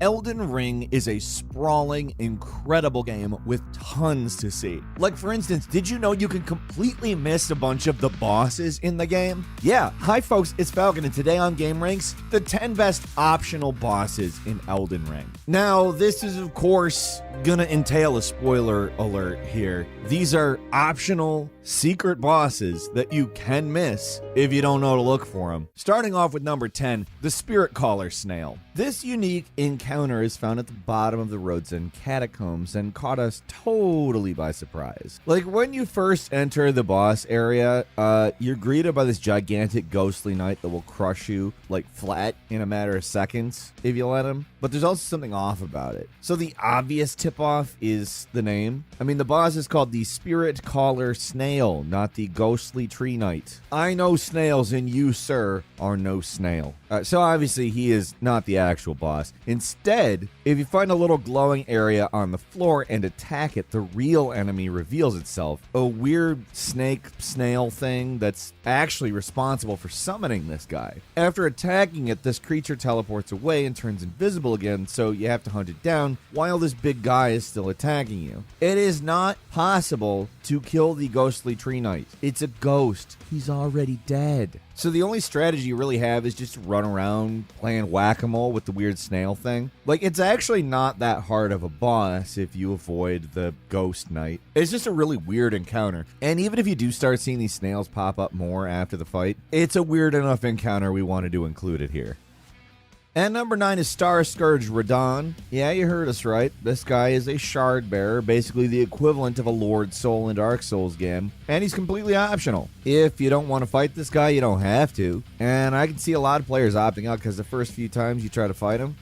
Elden Ring is a sprawling, incredible game with tons to see. Like, for instance, did you know you can completely miss a bunch of the bosses in the game? Yeah, hi folks, it's Falcon, and today on gameranx, the 10 best optional bosses in Elden Ring. Now, this is, of course, gonna entail a spoiler alert here. These are optional, secret bosses that you can miss if you don't know to look for them. Starting off with number 10, the Spirit Caller Snail. This unique encounter is found at the bottom of the Road's End Catacombs and caught us totally by surprise. Like, when you first enter the boss area, you're greeted by this gigantic ghostly knight that will crush you, like, flat in a matter of seconds if you let him. But there's also something off about it. So the obvious tip-off is the name. I mean, the boss is called the Spirit Caller Snail, not the Ghostly Tree Knight. I know snails, and you, sir, are no snail. So obviously he is not the actual boss. Instead, if you find a little glowing area on the floor and attack it, the real enemy reveals itself. A weird snail thing that's actually responsible for summoning this guy. After attacking it, this creature teleports away and turns invisible again, so you have to hunt it down while this big guy is still attacking you. It is not possible to kill the Ghostly Tree Knight. It's a ghost. He's already dead. So the only strategy you really have is just to run around playing whack-a-mole with the weird snail thing. Like, it's actually not that hard of a boss if you avoid the ghost knight. It's just a really weird encounter. And even if you do start seeing these snails pop up more after the fight, it's a weird enough encounter we wanted to include it here. And number 9 is Starscourge Radahn. Yeah, you heard us right. This guy is a shard bearer, basically the equivalent of a Lord Soul in Dark Souls game, and he's completely optional. If you don't want to fight this guy, you don't have to. And I can see a lot of players opting out because the first few times you try to fight him,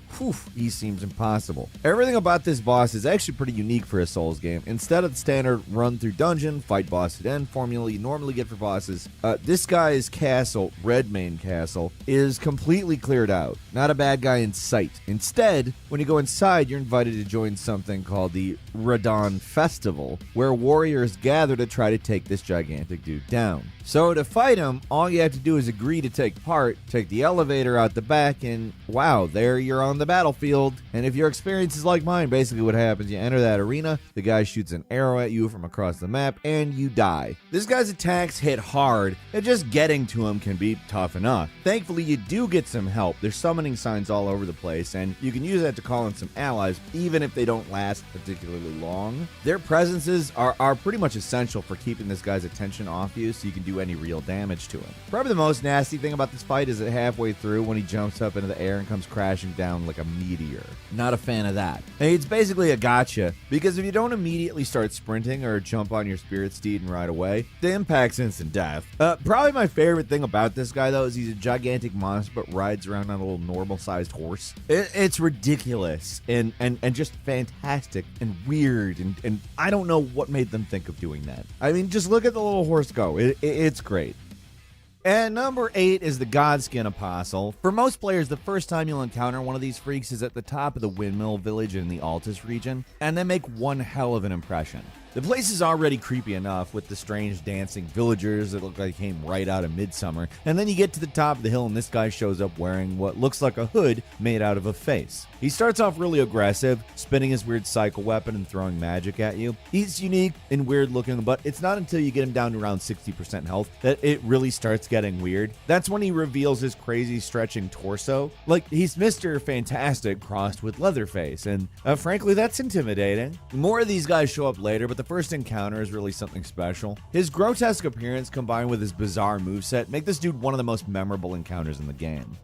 he seems impossible. Everything about this boss is actually pretty unique for a Souls game. Instead of the standard run through dungeon, fight boss at end formula you normally get for bosses, this guy's castle, Redmane Castle, is completely cleared out. Not a bad guy in sight. Instead, when you go inside, you're invited to join something called the Radahn Festival, where warriors gather to try to take this gigantic dude down. So to fight him, all you have to do is agree to take part, take the elevator out the back, and wow, there you're on the battlefield. And if your experience is like mine, basically what happens, you enter that arena, the guy shoots an arrow at you from across the map, and you die. This guy's attacks hit hard, and just getting to him can be tough enough. Thankfully, you do get some help. There's summoning signs all over the place, and you can use that to call in some allies, even if they don't last particularly long. Their presences are pretty much essential for keeping this guy's attention off you, so you can do any real damage to him. Probably the most nasty thing about this fight is that halfway through when he jumps up into the air and comes crashing down like a meteor. Not a fan of that. And it's basically a gotcha, because if you don't immediately start sprinting or jump on your spirit steed and ride away, the impact's instant death. Probably my favorite thing about this guy though is he's a gigantic monster but rides around on a little normal sized horse. It's ridiculous and just fantastic and weird and I don't know what made them think of doing that. I mean, just look at the little horse go. It's great. And number 8 is the Godskin Apostle. For most players, the first time you'll encounter one of these freaks is at the top of the Windmill Village in the Altus Region, and they make one hell of an impression. The place is already creepy enough with the strange dancing villagers that look like they came right out of Midsummer, and then you get to the top of the hill and this guy shows up wearing what looks like a hood made out of a face. He starts off really aggressive, spinning his weird cycle weapon and throwing magic at you. He's unique and weird looking, but it's not until you get him down to around 60% health that it really starts getting weird. That's when he reveals his crazy stretching torso. Like, he's Mr. Fantastic crossed with Leatherface, and frankly, that's intimidating. More of these guys show up later, but the first encounter is really something special. His grotesque appearance combined with his bizarre moveset make this dude one of the most memorable encounters in the game.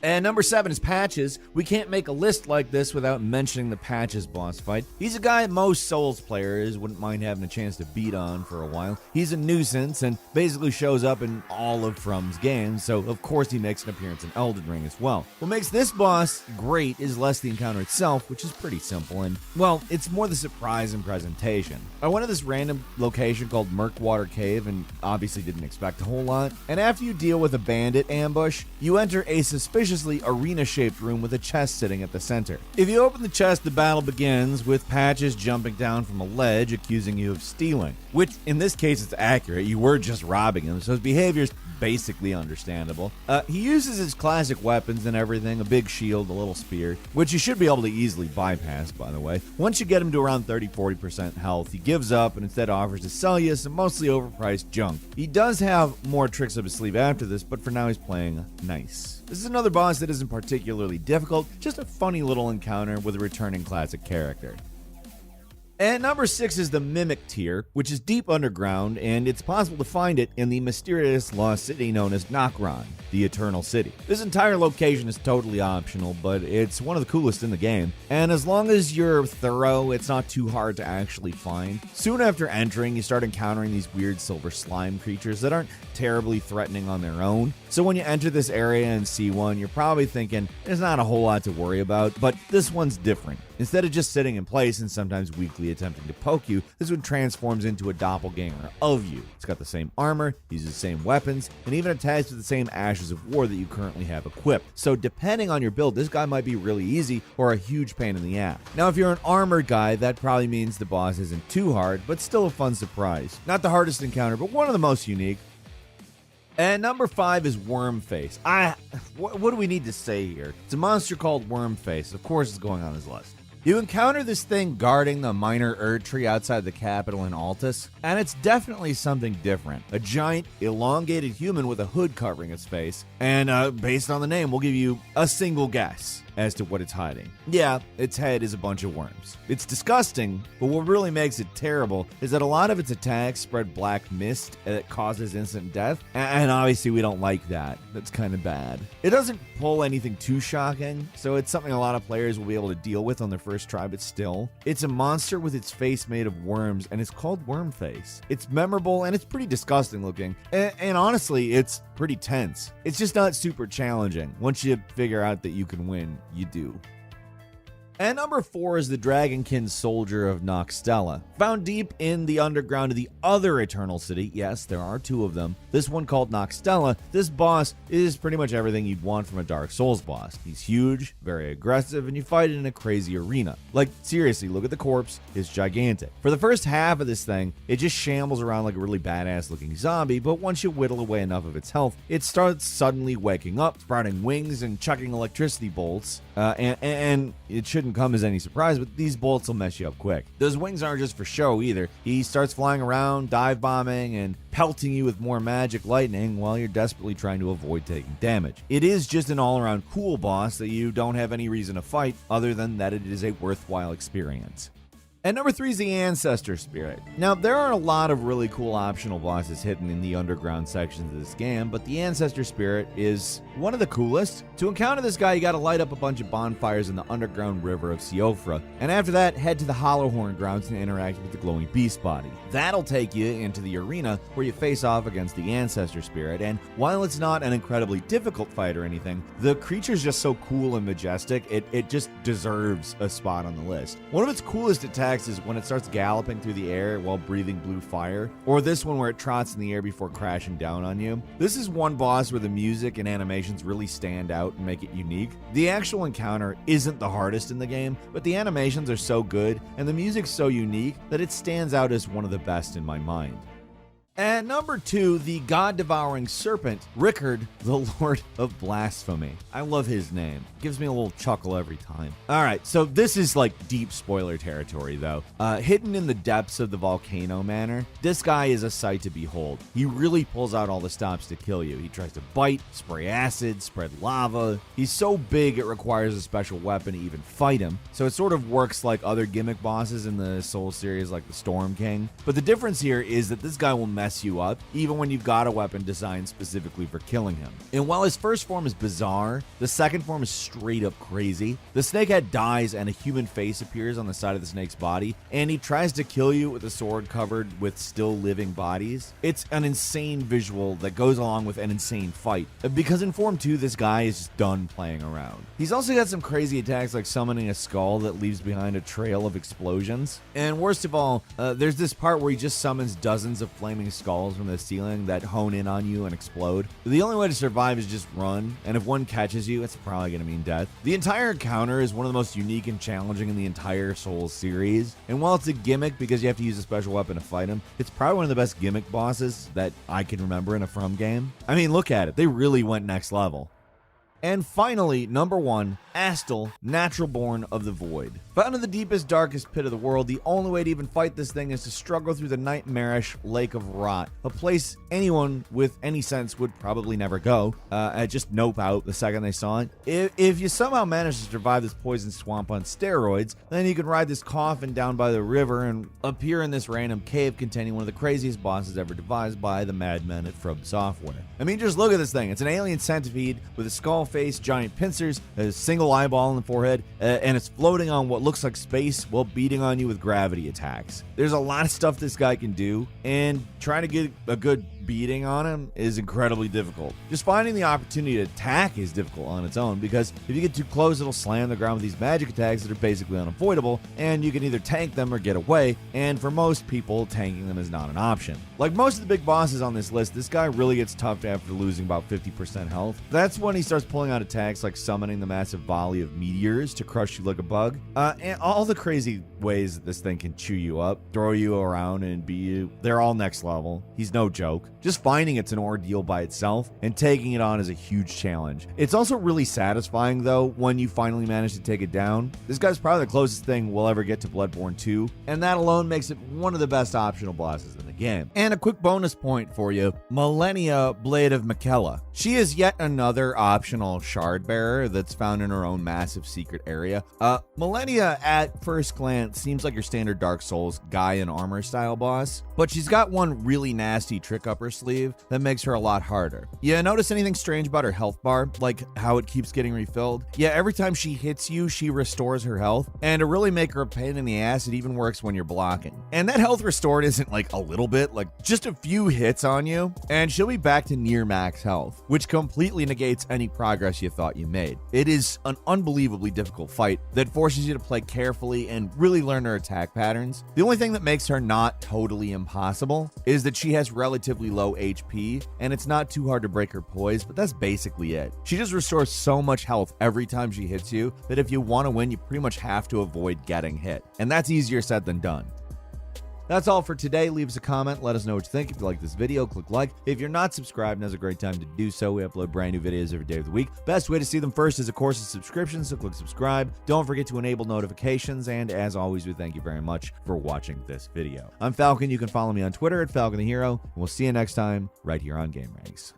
And number 7 is Patches. We can't make a list like this without mentioning the Patches boss fight. He's a guy most Souls players wouldn't mind having a chance to beat on for a while. He's a nuisance and basically shows up in all of From's games, so of course he makes an appearance in Elden Ring as well. What makes this boss great is less the encounter itself, which is pretty simple, and, well, it's more the surprise and presentation. I went to this random location called Murkwater Cave and obviously didn't expect a whole lot, and after you deal with a bandit ambush, you enter a suspicious suspiciously arena-shaped room with a chest sitting at the center. If you open the chest, the battle begins with Patches jumping down from a ledge accusing you of stealing, which in this case is accurate. You were just robbing him, so his behavior's basically understandable. He uses his classic weapons and everything, a big shield, a little spear, which you should be able to easily bypass, by the way. Once you get him to around 30-40% health, he gives up and instead offers to sell you some mostly overpriced junk. He does have more tricks up his sleeve after this, but for now he's playing nice. This is another boss that isn't particularly difficult, just a funny little encounter with a returning classic character. And number 6 is the Mimic tier, which is deep underground, and it's possible to find it in the mysterious lost city known as Nokron, the Eternal City. This entire location is totally optional, but it's one of the coolest in the game, and as long as you're thorough, it's not too hard to actually find. Soon after entering, you start encountering these weird silver slime creatures that aren't terribly threatening on their own. So when you enter this area and see one, you're probably thinking, there's not a whole lot to worry about, but this one's different. Instead of just sitting in place and sometimes weakly attempting to poke you, this one transforms into a doppelganger of you. It's got the same armor, uses the same weapons, and even attacks with the same ashes of war that you currently have equipped. So depending on your build, this guy might be really easy or a huge pain in the ass. Now if you're an armored guy, that probably means the boss isn't too hard, but still a fun surprise. Not the hardest encounter, but one of the most unique. And number 5 is Wormface. What do we need to say here? It's a monster called Wormface. Of course it's going on his list. You encounter this thing guarding the Minor Erdtree outside the capital in Altus, and it's definitely something different. A giant, elongated human with a hood covering its face, and based on the name, we'll give you a single guess as to what it's hiding. Yeah, its head is a bunch of worms. It's disgusting, but what really makes it terrible is that a lot of its attacks spread black mist that causes instant death, and obviously we don't like that. That's kind of bad. It doesn't pull anything too shocking, so it's something a lot of players will be able to deal with on their first try, but still. It's a monster with its face made of worms, and it's called Wormface. It's memorable, and it's pretty disgusting looking, and honestly, it's pretty tense. It's just not super challenging. Once you figure out that you can win, you do. And number 4 is the Dragonkin Soldier of Nokstella. Found deep in the underground of the other Eternal City, yes, there are 2 of them, this one called Nokstella, this boss is pretty much everything you'd want from a Dark Souls boss. He's huge, very aggressive, and you fight it in a crazy arena. Like, seriously, look at the corpse, it's gigantic. For the first half of this thing, it just shambles around like a really badass looking zombie, but once you whittle away enough of its health, it starts suddenly waking up, sprouting wings and chucking electricity bolts, and it shouldn't come as any surprise, but these bolts will mess you up quick. Those wings aren't just for show either. He starts flying around, dive bombing, and pelting you with more magic lightning while you're desperately trying to avoid taking damage. It is just an all-around cool boss that you don't have any reason to fight other than that it is a worthwhile experience. And number 3 is the Ancestor Spirit. Now, there are a lot of really cool optional bosses hidden in the underground sections of this game, but the Ancestor Spirit is one of the coolest. To encounter this guy, you gotta light up a bunch of bonfires in the underground river of Siofra, and after that, head to the Hollowhorn grounds and interact with the glowing beast body. That'll take you into the arena where you face off against the Ancestor Spirit, and while it's not an incredibly difficult fight or anything, the creature's just so cool and majestic, it just deserves a spot on the list. One of its coolest attacks is when it starts galloping through the air while breathing blue fire, or this one where it trots in the air before crashing down on you. This is one boss where the music and animations really stand out and make it unique. The actual encounter isn't the hardest in the game, but the animations are so good and the music's so unique that it stands out as one of the best in my mind. And number 2, the God-devouring serpent, Rickard, the Lord of Blasphemy. I love his name. Gives me a little chuckle every time. All right, so this is like deep spoiler territory, though. Hidden in the depths of the Volcano Manor, this guy is a sight to behold. He really pulls out all the stops to kill you. He tries to bite, spray acid, spread lava. He's so big it requires a special weapon to even fight him, so it sort of works like other gimmick bosses in the Souls series like the Storm King. But the difference here is that this guy will mess you up, even when you've got a weapon designed specifically for killing him. And while his first form is bizarre, the second form is straight up crazy. The snakehead dies and a human face appears on the side of the snake's body, and he tries to kill you with a sword covered with still living bodies. It's an insane visual that goes along with an insane fight, because in Form 2, this guy is just done playing around. He's also got some crazy attacks like summoning a skull that leaves behind a trail of explosions. And worst of all, there's this part where he just summons dozens of flaming skulls from the ceiling that hone in on you and explode. The only way to survive is just run, and if one catches you, it's probably going to mean death. The entire encounter is one of the most unique and challenging in the entire Souls series, and while it's a gimmick because you have to use a special weapon to fight him, it's probably one of the best gimmick bosses that I can remember in a From game. I mean, look at it. They really went next level. And finally, number 1, Astel, Natural Born of the Void. Found in the deepest, darkest pit of the world, the only way to even fight this thing is to struggle through the nightmarish Lake of Rot, a place anyone with any sense would probably never go, and just nope out the second they saw it. If you somehow manage to survive this poison swamp on steroids, then you can ride this coffin down by the river and appear in this random cave containing one of the craziest bosses ever devised by the madmen at From Software. I mean, just look at this thing. It's an alien centipede with a skull face, giant pincers, a single eyeball in the forehead, and it's floating on what looks like space while beating on you with gravity attacks. There's a lot of stuff this guy can do, and trying to get a good beating on him is incredibly difficult. Just finding the opportunity to attack is difficult on its own, because if you get too close, it'll slam the ground with these magic attacks that are basically unavoidable, and you can either tank them or get away, and for most people, tanking them is not an option. Like most of the big bosses on this list, this guy really gets tough after losing about 50% health. That's when he starts pulling out attacks like summoning the massive volley of meteors to crush you like a bug, and all the crazy ways that this thing can chew you up, throw you around, and beat you. They're all next level. He's no joke. Just finding it's an ordeal by itself, and taking it on is a huge challenge. It's also really satisfying, though, when you finally manage to take it down. This guy's probably the closest thing we'll ever get to Bloodborne 2, and that alone makes it one of the best optional bosses in the game. And a quick bonus point for you, Malenia, Blade of Miquella. She is yet another optional shard bearer that's found in her own massive secret area. Malenia, at first glance, seems like your standard Dark Souls guy in armor style boss, but she's got one really nasty trick up her sleeve that makes her a lot harder. You notice anything strange about her health bar, like how it keeps getting refilled? Yeah, every time she hits you, she restores her health, and to really make her a pain in the ass, it even works when you're blocking. And that health restored isn't like a little bit, like just a few hits on you, and she'll be back to near max health, which completely negates any progress you thought you made. It is an unbelievably difficult fight that forces you to play carefully and really learn her attack patterns. The only thing that makes her not totally impossible is that she has relatively low HP, and it's not too hard to break her poise, but that's basically it. She just restores so much health every time she hits you that if you want to win, you pretty much have to avoid getting hit, and that's easier said than done. That's all for today. Leave us a comment. Let us know what you think. If you like this video, click like. If you're not subscribed, now's a great time to do so. We upload brand new videos every day of the week. Best way to see them first is, of course, a subscription, so click subscribe. Don't forget to enable notifications, and as always, we thank you very much for watching this video. I'm Falcon. You can follow me on Twitter at Falcon the Hero, and we'll see you next time right here on gameranx.